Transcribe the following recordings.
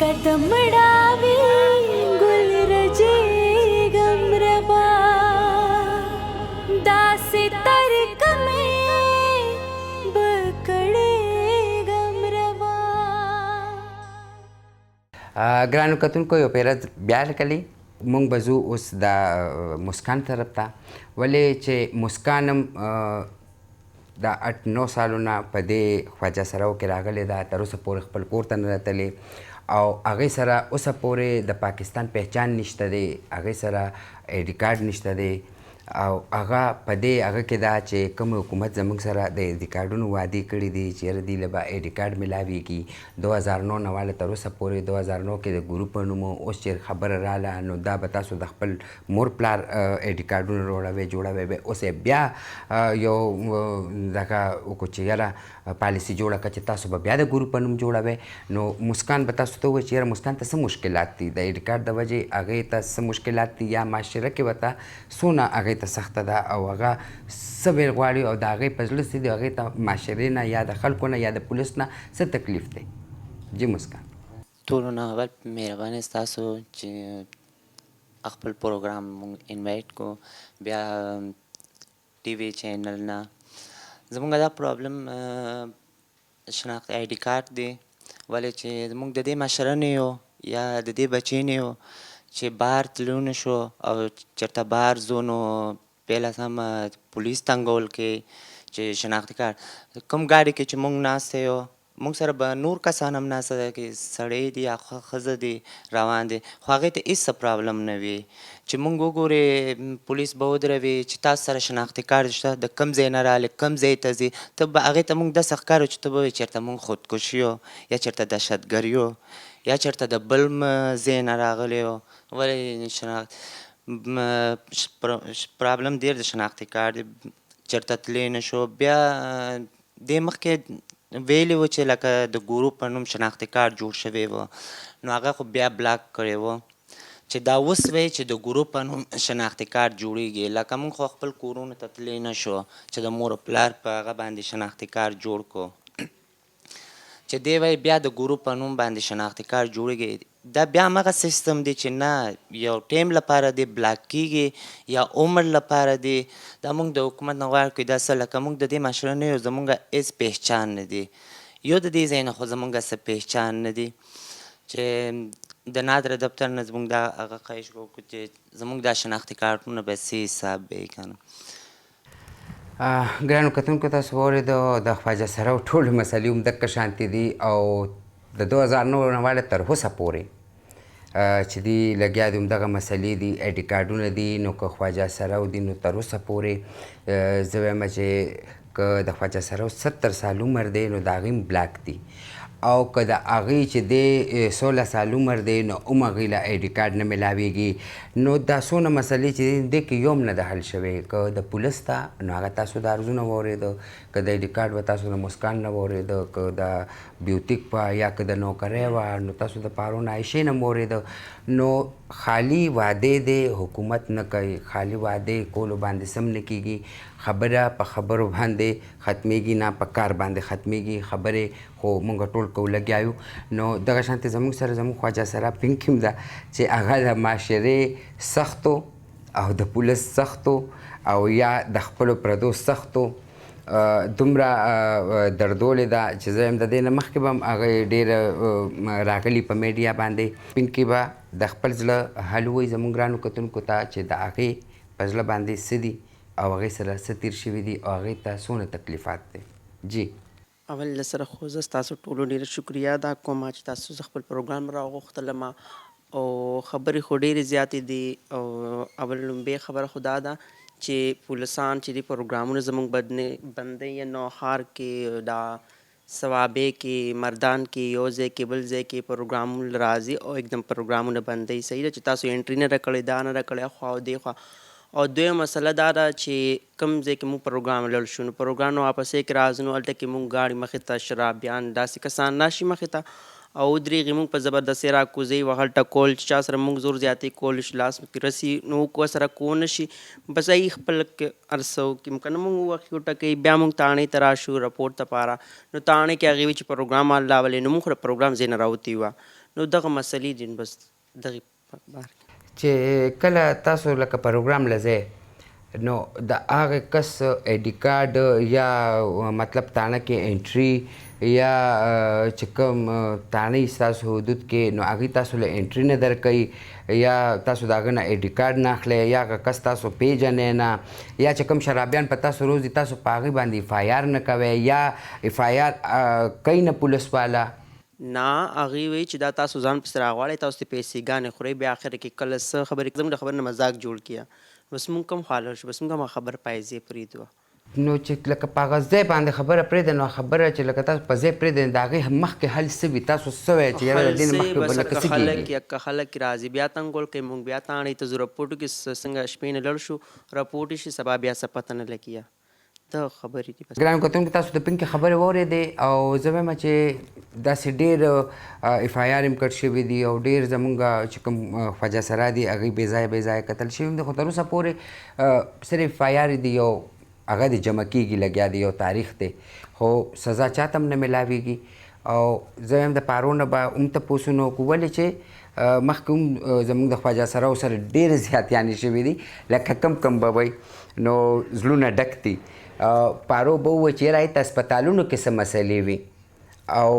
कदम डावी गुल रजे गमरबा दासे तरक में बकड़े गमरबा. ګرانو کتونکو یو پیره بیا کلی مونږ به ځو اوس د مسکان طرف ته ولې چې مسکانم د 8-9 سالونه په دې خواجه سراو کې راغلې ده تر اوسه پورې خپل کور ته نه راتلې او هغې سره اوسه پورې د پاکستان پہچان نشته دی هغې سره آیډي کارډ نشته دی او هغه په دې هغه کې ده چې کوم حکومت زموږ سره د آیډي کارډونو وعدې کړي دي چې یاره دې له به آیډي کارډ میلاویږي 2009 نه واله تر اوسه پورې 2009 کې د ګروپ په نوم اوس چې خبره راله نو دا به تاسو د خپل مور پلار آیډي کارډونه جوړوئ به اوس یې بیا یو دغه وکړو چې یاره پالیسي جوړه کړه چې تاسو به بیا د ګروپ په نوم جوړوئ نو مسکان به تاسو ته ووایي چې یاره مسکان ته څه مشکلات دي د آیډي کارډ د وجې هغې ته څه مشکلات دي یا معاشره کې ورته څونه هغې ته سخته ده او هغه څه ویل غواړي او د هغې په زړه څه دي هغې ته معاشرې نه یا د خلکو نه یا د پولیس نه څه تکلیف دی جی مسکان. ټولو نه اول مهرباني ستاسو چې خپل پروګرام مونږ انوایټ کو بیا ټي وي چینل نه زمونږ دا پرابلم شناخت آی ډي کارت دی ولې چې زمونږ د دې معاشره نه یو یا د دې بچې نه یو چې بهر تلو نه شو او چېرته بهر ځو نو پهله سم پولیس تنګول کې چې شناختي کارت کوم ګاډي کې چې مونږ ناسته یو مونږ سره به نور کسان هم ناسته ده کې سړی دي یا ښځه دي روان دي خو هغې ته هېڅ پرابلم نه وي چې مونږ وګورې پولیس به ودروي چې تاسو سره شناختي کارت شته د کوم ځای نه راغلې کوم ځای ته ځي ته به هغې ته مونږ داسې ښکارو چې ته به وایې چېرته مونږ خودکشي یو یا چېرته دهشتګر یو یا چېرته د بل ځای نه راغلی یو ولې پرابلم ډېر د شناختي کارت چېرته تللی نه شو بیا دې مخکې ویلي و چې لکه د ګروپ په نوم شناختي کارت جوړ شوی و نو هغه خو بیا بلاک کړی و چې دا اوس وایي چې د ګروپ په نوم شناختي کارت جوړیږي لکه موږ خو خپل کورونو ته تللی نه شو چې د مور پلار په هغه باندې شناختي کارت جوړ کړو چې دی وایي بیا د ګروپ په نوم باندې شناختي کارت جوړیږي دا بیا همغه سیستم دی چې نه یو ټیم لپاره دی بلاک کیږي یا عمر لپاره دی دا موږ د حکومت نه غواړو چې دا څه لکه موږ د دې معاشره نه یو زموږ هېڅ پهچان نه دی یو د دې ځای نه خو زموږ څه پهچان نه دی چې د نادره دفتر نه زموږ دا هغه خواهش وکړو چې زموږ دا شناختي کارتونه به څه حساب به یې که نه ګرانو کتونکو تاسو واورېدو د خواجه سراو ټولې مسلې هم دقه شانتې دي او د 2009 نه واله تر اوسه پورې چې دي لګیا دي همدغه مسلې دي آیډي کارډونه دي نو که خواجه سراو دي نو تر اوسه پورې زه وایم چې که د خواجه سراو 70 سال عمر دی نو د هغې هم بلاک دي او که د هغې چې دی 16 سال عمر دی نو هم هغې له آیډي کارډ نه میلاویږي نو دا څونه مسلې چې دي دې کې یو هم نه ده حل شوی که د پولیس ته نو هغه تاسو د عرضونه واورېده که د آیډي کارډ به تاسو د مسکان نه واورېده که د بیوتیک په یا که د نوکرۍ وه نو تاسو د پارون عایشې نه م واورېده نو خالی وعدې دی حکومت نه کوي خالی وعدې کولو باندې سم نه کیږي خبره په خبرو باندې ختمیږي نه په کار باندې ختمیږي خبرې خو موږ ټول کوو لګیا یو نو دغه شانتې زموږ سره زموږ خواجه سرا پینک هم ده چې هغه د معاشرې سختو او د پولیس سختو او یا د خپلو پردو سختو دومره دردولې ده چې زه یم د دې نه مخکې به هم هغې ډېره راغلي په میډیا باندې پینکې به د خپل زړه حل ووایي زموږ ګرانو کتونکو ته چې د هغې په زړه باندې څه دي او هغې سره څه تېر شوي دي او هغې ته څونه تکلیفات دی جی اول له سره خو زه ستاسو ټولو ډېره شکریه ادا کوم چې تاسو زه خپل پروګرام راوغوښتلم او خبرې خو ډېرې زیاتې دي او اول لومبۍ خبره خو دا ده چې پولیسان چې دي پروګرامونه زموږ بندوي نو ښار کې دا ثوابې کې مردان کې یو ځای کې بل ځای کې پروګرامونه راځي او एकदम پروګرامونه بندوي صحیح ده چې تاسو انټري نه راکړئ دا نه راکړئ خوا او دې خوا او دویمه مسله دا ده چې کوم ځای کې موږ پروګرام لاړ شو نو پروګرام نه واپسې کې راځو نو هلته کې موږ ګاډي مخې ته شرابیان داسې کسان راشي مخې ته او ودرېږي موږ په زبردستۍ راکوزوي وهل ټکول چې چا سره موږ زور زیاتې کول شي لاس کې رسي نو ورسره کو نه شي بس هغې خپل ارسو کې که نه موږ وخت وټکوي بیا موږ تاڼې ته راشو رپورټ دپاره نو تاڼې کې هغې وي چې پروګرام الله ولې نو موږ خو د پروګرام ځای نه راوتي وه نو دغه مسلې دي بس دغې په باره کې چې کله تاسو لکه پروګرام لځئ نو د هغه کس ایډي کارډ یا مطلب تانه کې انټري یا چې کوم تانه ستاسو حدود کې نو هغې تاسو له انټري نه درکوي یا تاسو د هغه نه ایډي کارډ نه اخلئ یا هغه کس تاسو پیژنئ نه یا چې کوم شرابیان په تاسو روزي تاسو په هغې باندې اف آی آر نه کوئ یا اف آی آر کوي نه پولیس والا نه هغې وایي چې دا تاسو ځان پسې راغواړئ تاسو ترې پیسې ګانې خورئ بیا اخر کې کله څه خبرې زموږ د خبرې نه مذاق جوړ کړه بس مونږ کوم خواله شو بس مونږ هم خبر پایځې پرېږدو نو چې لکه په هغه ځای باندې خبره پرېږده نو خبره چې لکه تاسو په ځای پرېږده د هغې مخکې حل څه وي تاسو څه وایئ چې یاره د دې نه مخکې به لکه څه کېږي که خلک راځي بیا تنګول کوي مونږ بیا تاڼئ ته زه رپورټو کې څنګه شپې نه لړ شو رپورټ شي سبا بیا څه پته نه لګي دا خبرې دي بس ګرانو کتونکو تاسو د پنکې خبرې واورېدې او زه وایم چې داسې ډېر اف آی آر هم کټ شوي دي او ډېر زمونږ چې کوم خواجه سرا دي هغوی بې ځایه بې ځایه کتل شوي هم دي خو تر اوسه پورې صرف اف آی آر دي یو هغه د جمع کېږي لګیا دی یو تاریخ دی خو سزا چاته هم نه میلاویږي او زه وایم د پارو نه به هم تپوسونه وکړو ولې چې مخکې هم زموږ د خواجه سراو سره ډېرې زیاتیانې شوي دي لکه کم به وی نو زړونه ډک دي پارو به ووایي چې یاره هلته هسپتالونو کې څه مسلې وي او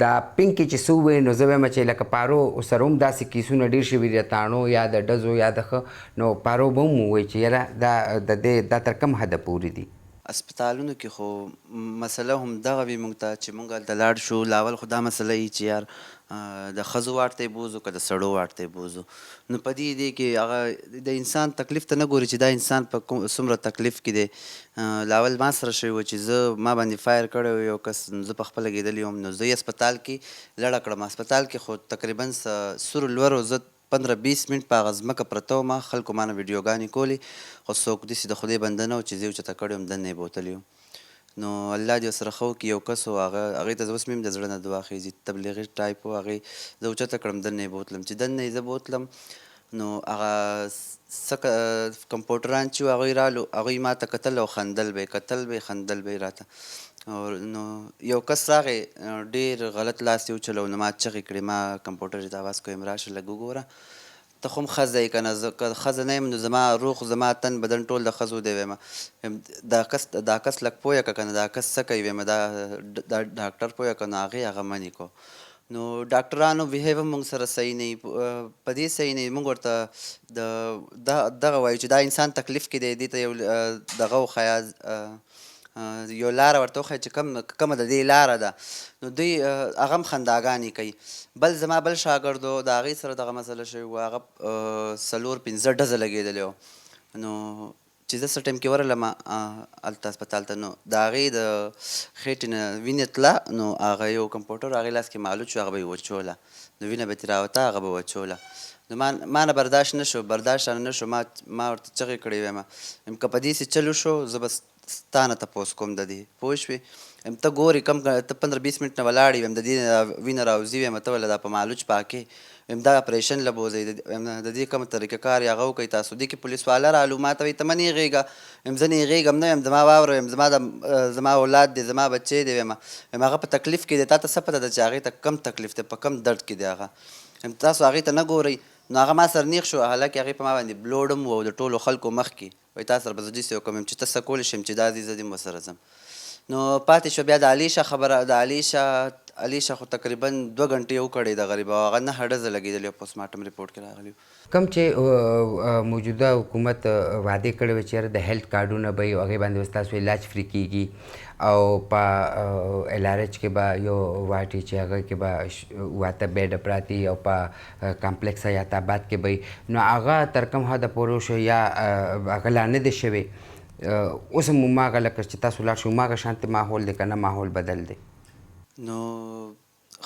دا پینکې چې څه ووایي نو زه وایم چې لکه پارو سره هم داسې کیسونه ډېر شوي دي د تاڼو یا د ډزو یا د ښه نو پارو به هم ووایي چې یاره دا تر کوم حده پورې دي اسپتالونو کې خو مسله هم دغه وي موږ ته چې موږ هلته لاړ شو لاول خو دا مسله وي چې یار د ښځو واټ ته یې بوځو که د سړو واټ ته یې بوځو نو په دې دی کې هغه د انسان تکلیف ته نه ګوري چې دا انسان په څومره تکلیف کې دی لاول ما سره شوی و چې ما باندې فایر کړی و یو کس زه پخپله ګېدلی وم نو زه یې اسپتال کې لړه کړم اسپتال کې خو تقریبا سورو لورو زه 15-20 منټ په هغه ځمکه پرته وم خلکو ما نه ویډیوګانې کولې خو څوک داسې د خدای بنده نه و چې زه یې اوچته کړی وم دننه یې بوتلی وم نو الله دې ورسره ښه وکړي یو کس و هغې ته زه اوس مې هم د زړه نه دعا خېږي تبلیغي ټایپ و هغې زه اوچته کړم دننه یې بوتلم چې دننه یې زه بوتلم نو هغه څه کمپوټران چې و هغوی رالو هغوی ما ته کتل او خندل به یې راته نو یو کس راغی ډېر غلط لاس یې وچلو نو ما چغې کړې ما کمپوټر ته اواز کویم راشه لږ وګوره ته خو هم ښځه یې که نه زه که ښځه نه یم نو زما تن بدن ټول د ښځو دی ویمه دا کس لږ پویه که نه دا کس څه کوي ویمه دا ډاکټر پویه که نو هغه منې کو نو ډاکټرانو بهیو هم موږ سره صحیح نه وي په دې صحیح نه وي موږ ورته دغه وایو چې دا انسان تکلیف کې دی دې ته یو دغه وښیه یو لاره ورته وښیه چې کومه د دې لاره ده نو دوی هغه هم خنداګانې کوي زما بل شاګرد و د هغې سره دغه مسله شوې وه هغه 4-5 ډزه لګېدلې وه نو چې زه څه ټایم کې ورغلم هلته اسپتال ته نو د هغې د خېټې نه وینې تله نو هغه یو کمپوټر هغې لاس کې معلوم شو هغه به یې وچوله نو وینه به ترې راوته هغه به وچوله نو ما نه برداشت نه شو ما ورته چغې کړې ویمه که په دېسې چل وشو زه به ستا نه تپوس کوم د دې پوه شوې ته ګورې ته 15-20 منټ نه ولاړ ویم د دې وینه راوځي ویم ته وله دا په معلوچ پاکې ویم دا اپریشن له بوځئ د دې کومه طریقه کار یې هغه وکړئ تاسو دې کې پولیس والا رالو ما ته وایي ته مه نیغېږه ویم زه نیغېږم نه ویم زما واوره ویم زما اولاد دی زما بچی دی ویم هغه په تکلیف کې دی تا ته څه پته ده چې هغې ته کم تکلیف دی په کم درد کې دی هغه تاسو هغې ته نه ګورئ نو هغه ما سره نیغ شو حالکې هغې په ما باندې بلوډ هم و د ټولو خلکو مخکې وایي تا سره به زه داسې وکړم چې ته څه کولی شم چې دا دې زه دې هم ورسره ځم نو پاتې شو بیا د علیشه خبره د علیشه خو تقریبا 2 غنټې وکړې د غریب او هغه 9 ډزه لګېدلې پوسټ مارټم ریپورټ کې راغلي کوم چې موجوده حکومت وعدې کړې وې چې یاره د هیلث کارډونه به وي هغې باندې به ستاسو علاج فری کېږي او په LRH کې به یو واټ چې هغه کې به 8 بیډه پراته او په کمپلیکس حیات آباد کې به نو هغه تر کوم حده پورې وشو یا هغه لا نه دی شوی اوس هم هماغه لکه چې تاسو لاړ شئ هماغه شانتې ماحول دی که نه ماحول بدل دی نو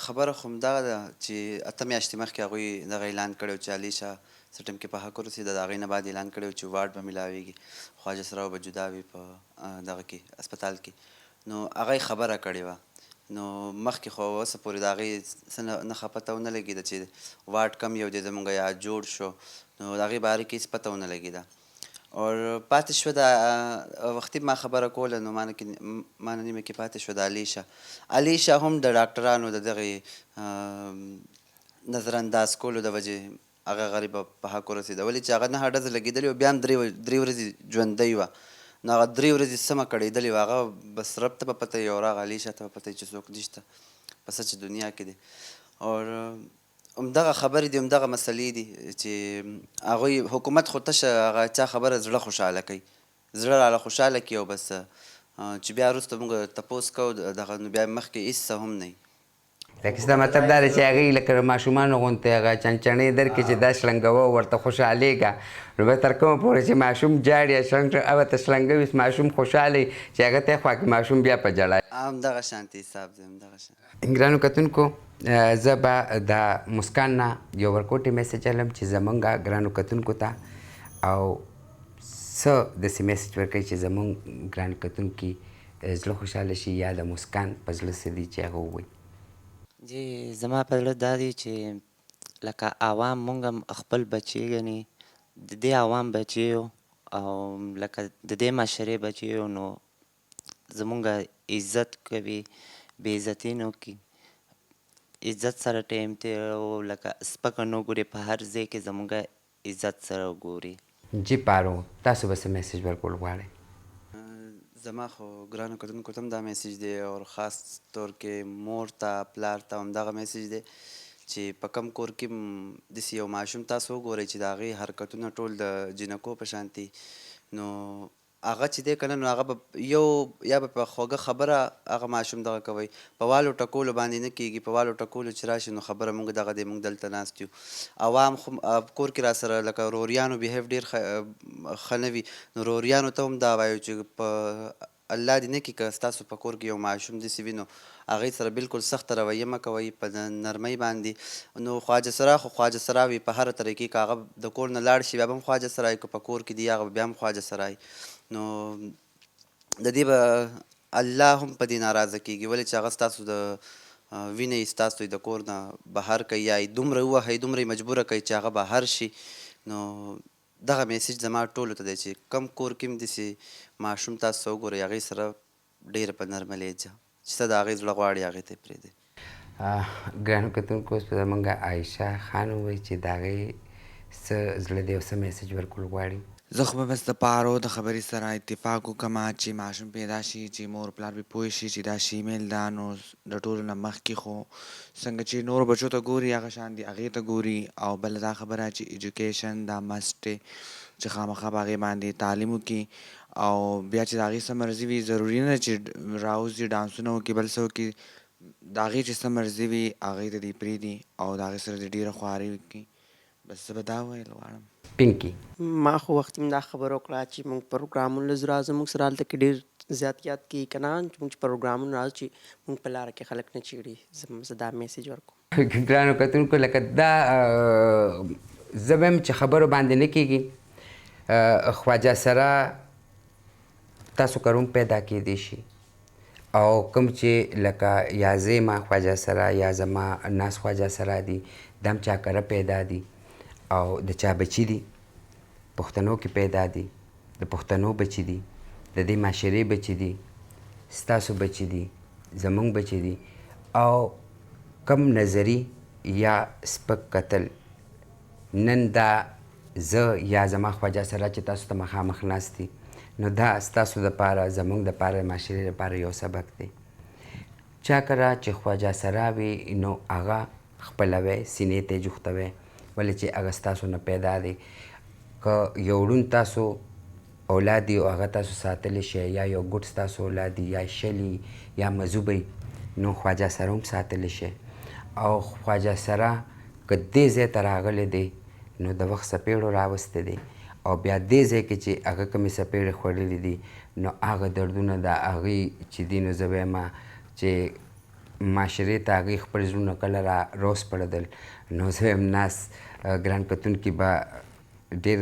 خبره خو همدغه ده چې 8 میاشتې مخکې هغوی دغه اعلان کړی و چې علیشه څه ټایم کې په حق ورسېده د هغې نه بعد اعلان کړی و چې واټ به میلاویږي خواجه سراو به جدا وي په دغه کې اسپتال کې نو هغه یې خبره کړې وه نو مخکې خو اوسه پورې د هغې څه نښه پته ونه لګېده چې واټ کم یو دی زموږ یا جوړ شو نو د هغې باره کې هېڅ پته ونه لګېده اور پاتې شوه د وختي ما خبره کوله نو ما نه نیمه کې پاتې شوه د علیشه هم د ډاکټرانو د دغې نظرانداز کولو د وجې هغه غریب په حق ورسېده ولې چې هغه 9 ډزې لګېدلې وه بیا هم 3 ورځې ژوندی وه نو هغه 3 ورځې سمه کړېدلې وه هغه بس رب ته به پته وي او هغه علي شاه ته به پته وي چې څوک نشته په سچ دنیا کې دی او همدغه خبرې دي همدغه مسلې دي چې هغوی حکومت خو تشه هغه چا خبره زړه خوشحاله کوي زړه راله خوشحاله کړي او بس چې بیا وروسته موږ تپوس کوو دغه نو بیا مخکې هېڅ څه هم نه وي لکه ستا مطلب دا دی چې هغوی لکه ماشومانو غوندې هغه چنچڼې درکړي چې دا شلنګوه ورته خوشحالېږه نو به تر کومه پورې چې ماشوم جاړي یا شلنګ هغه ته شلنګوي ماشوم خوشحاله وي چې هغه ته یې خوا کې ماشوم بیا په ژړا همدغه شانتې حساب دی همدغه شان ګرانو کتونکو زه به د مسکان نه یو ورکوټې میسج علم چې زمونږ ګرانو کتونکو ته او څه داسې میسج ورکوي چې زمونږ ګران کتونکي زړه خوشحاله شي یا د مسکان په زړه څه دي چې هغه ووایي جی زما په زړه دا دی چې لکه عوام مونږ هم خپل بچي ګڼي د دې عوام بچي یو او لکه د دې معاشرې بچي یو نو زمونږ عزت کوي بې عزتي نه وکړي عزت سره ټایم تېروو لکه سپکه نه ګوري په هر ځای کې زمونږ عزت سره ګوري جی پارو تاسو به څه میسج ورکول غواړئ زما خو ګرانو کتونکو ته هم دا میسج دی او خاص طور کې مور ته پلار ته همدغه میسج دی چې په کم کور کې داسې یو ماشوم تاسو وګورئ چې د هغې حرکتونه ټول د جینکو په شانتي نو هغه چې دی که نه نو هغه به یو یا به په خوږه خبره هغه ماشوم دغه کوئ په والو ټکولو باندې نه کېږي په والو ټکولو چې راشي نو خبره موږ دغه دی موږ دلته ناست یو عوام خو کور کې را سره لکه روریانو بیهیو ډېر ښه نه وي نو روریانو ته هم دا وایو چې په الله دې نه کړي که ستاسو په کور کې یو ماشوم داسې وي نو هغې سره بلکل سخته رویه مه کوئ په نرمۍ باندې نو خواجه سرا خو خواجه سرا وي په هره طریقې که هغه د کور نه لاړ شي بیا به هم خواجه سرا که په کور کې دی هغه بیا هم خواجه سرا نو د دې به الله هم په دې ناراضه کېږي ولې چې هغه ستاسو د وینې ستاسو د کور نه بهر کوي یا یې دومره ووهئ دومره یې مجبوره کوي چې هغه بهر شي نو دغه میسج زما ټولو ته دی چې کم کور کې هم داسې ماشوم تاسو وګورئ هغې سره ډېره په نرمه لهجه چې څه د هغې زړه غواړي هغې ته یې پرېږدئ ګرانو کتونکو اوس به زمونږ عایشه خان ووایي چې د هغې څه زړه دی او څه میسج ورکول غواړي زه خو به بس د پارو د خبرې سره اتفاق وکړم چې ماشوم پیدا شي چې مور پلار به پوه شي چې دا شیمیل ده نو د ټولو نه مخکې خو څنګه چې نور بچو ته ګوري هغه شان دي هغې ته ګوري او بله دا خبره چې ایجوکیشن دا مست دی چې خامخا په هغې باندې تعلیم وکړي او بیا چې د هغې څه مرضي وي ضروري نه چې راوځي ډانسونه وکړي بل څه وکړي د هغې چې څه مرضي وي هغې ته دې پرېږدي او د هغې سره دې ډېره خواري وکړي بس زه به دا ویل غواړم پینکی ما خو وختي دا خبره وکړه چې موږ پروګرامونه راځو موږ سره هلته کې ډېر زیات یاد کېږي که نه چې پروګرامونه راځو چې موږ په لاره کې خلک نه چیړي زه دا میسج ورکوم ګرانو کتونکو لکه دا زه به هم چې خبرو باندې نه کېږي خواجه سره تاسو کروم پیدا کېدی شي او کوم چې لکه یا زه ما خواجه سره یا زما ناس خواجه سره دي دا هم چا کره پیدا دي او د چا بچي دي پښتنو کې پیدا دي د پښتنو بچي دي د دې معاشرې بچي دي ستاسو بچي دي زمونږ بچي دي او کم نظري یا سپک قتل نن دا زه یا زما خواجه سره چې تاسو ته مخامخ ناست دي نو دا ستاسو دپاره زمونږ دپاره معاشرې دپاره یو سبق دی چا کره چې خواجه سره وي نو هغه خپلوی سینې ته جوختوی ولې چې هغه ستاسو نه پیدا دی که یو ړوند تاسو اولاد دی او هغه تاسو ساتلی شئ یا یو ګوټ ستاسو اولاد دی یا شلی یا مذوبی نو خواجه سره هم ساتلی شئ او خواجه سره که دې ځای ته راغلی دی نو د وخت څپېړو راوستی دی او بیا دې ځای کې چې هغه کومې څپېړې خوړلې دي نو هغه دردونه د هغې چې دي نو زه به یم چې معاشرې ته هغې خپل زړونه کله را روز پړدل نو زه یم ناست ګران کتونکي به ډېر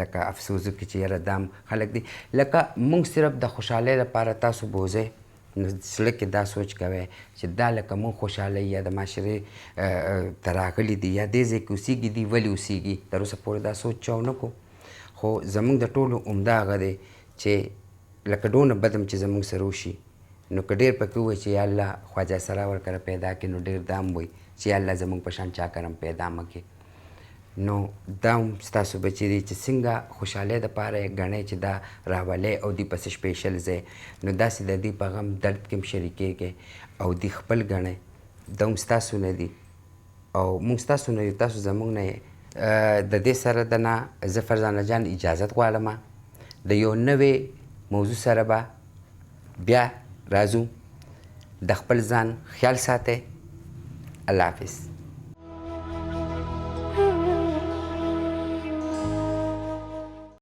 لکه افسوس وکړي چې یاره دا هم خلک دي لکه موږ صرف د خوشحالۍ لپاره تاسو بوځئ نو زړه کې دا سوچ کوئ چې دا لکه موږ خوشحالۍ یا د معاشرې ته راغلي دي یا دې ځای کې اوسېږي دي ولې اوسېږي تر اوسه پورې دا سوچ چا ونه کړو خو زموږ د ټولو عمده هغه دی چې لکه ډونه بد هم چې زموږ سره وشي نو که ډېر پکې ووایي چې یا الله خواجه سره ورکره پیدا کړي نو ډېر دا هم وایي چې یا الله زموږ په شان چا کرم پیدا مه کړي. نو دا هم ستاسو بچي دي چې څنګه خوشحالۍ دپاره یې ګڼئ چې دا راولئ او دوی پسې سپیشل ځای نو داسې د دوی په غم درد کې هم شریکېږئ او دوی خپل ګڼئ. دا هم ستاسو نه دي او موږ ستاسو نه یو تاسو زموږ نه یې. د دې سره د نه زه فرزانه جان اجازت غواړم د یو نوې موضوع سره به بیا راځو. د خپل ځان خیال ساتئ. الله حافظ.